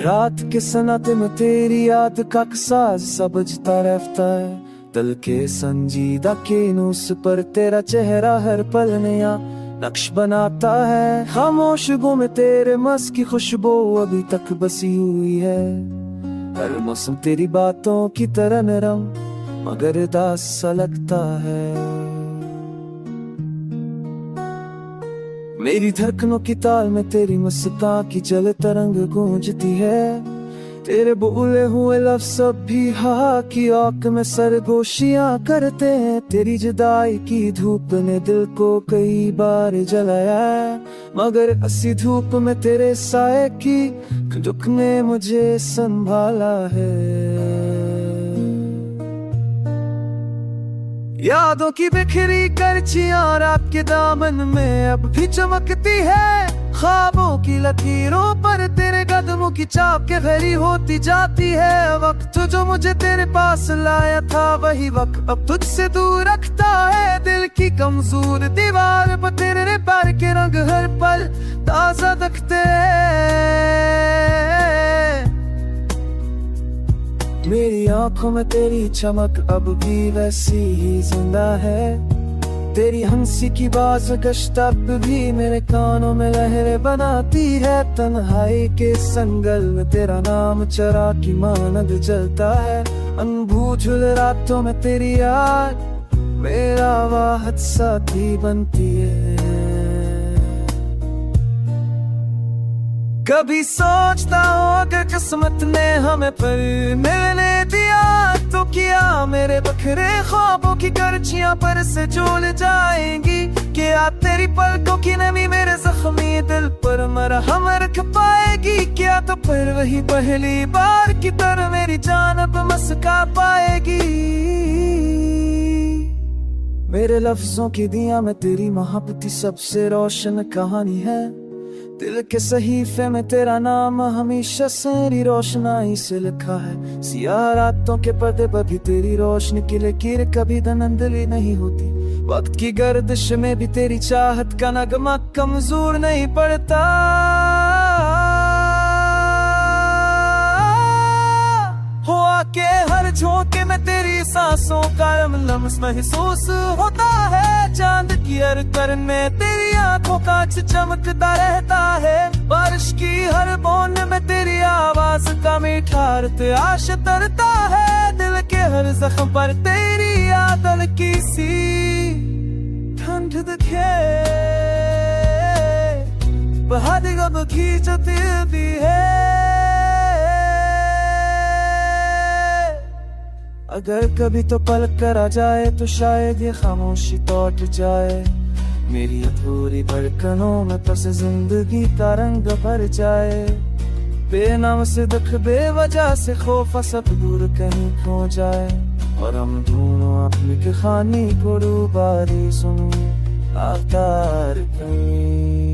रात के सन्नाटे में तेरी याद का साज सा बजता रहता है। दिल के संजीदा केनूस पर तेरा चेहरा हर पल नया नक्श बनाता है। खामोश गो में तेरे मस की खुशबू अभी तक बसी हुई है। हर मौसम तेरी बातों की तरह नरम मगर दास सा लगता है। मेरी धड़कनों की ताल में तेरी मुस्कान की जल तरंग गूंजती है। तेरे बोले हुए लफ्ज़ अब भी हा की आंख में सरगोशियां करते हैं। तेरी जुदाई की धूप ने दिल को कई बार जलाया है, मगर अस्सी धूप में तेरे साए की दुख ने मुझे संभाला है। यादों की बिखरी करचियां रात के दामन में अब भी चमकती है। ख्वाबों की लकीरों पर तेरे कदमों की चाप के भरी होती जाती है। वक्त जो मुझे तेरे पास लाया था वही वक्त अब तुझसे दूर रखता है। दिल की कमजोर दीवार पर तेरे प्यार के रंग हर पल ताजा दिखते हैं। मेरी आंखों में तेरी चमक अब भी वैसी ही जिंदा है। तेरी हंसी की बाज गश्त अब भी मेरे कानों में लहरें बनाती है। तन्हाई के संगल में तेरा नाम चरा की मानद जलता है। अनबूझल रातों में तेरी याद मेरा वाहद साथी बनती है। कभी सोचता हूँ अगर किस्मत ने हमें फिर मिलने दिया तो क्या मेरे बखरे ख्वाबों की करचियां पर से झूल जाएंगी। क्या तेरी पलकों की नमी मेरे जख्मी दिल पर मरहम रख पाएगी। क्या तो फिर वही पहली बार की तरह मेरी जान अब मुस्का पाएगी। मेरे लफ्जों की दिया में तेरी मोहब्बत सबसे रोशन कहानी है। दिल के सहीफे में तेरा नाम हमेशा सारी रोशनाई से लिखा है। सियाह रातों के पर्दे पर भी तेरी रोशनी की लकीर कभी धुंधली नहीं होती। वक्त की गर्दिश में भी तेरी चाहत का नगमा कमजोर नहीं पड़ता। हो आके हर झोंके में तेरी सांसों का लम्स महसूस होता है। चांद की हर करन में तेरी आंखों का चमकता रहता है। बारिश की हर बूंद में तेरी आवाज का मीठा आश तरता है। दिल के हर जख्म पर तेरी याद की सी ठंड दिखे। बहार अब खींचती भी है। अगर कभी तो पलक कर आ जाए तो शायद ये खामोशी लौट जाए। मेरी अधूरी धड़कनों में बस जिंदगी का रंग भर जाए। बेनाम से दुख बेवजह से खौफ सब दूर कहीं खो जाए। और हम दोनों अपनी कहानी को डूबारी सुन आकार कहीं।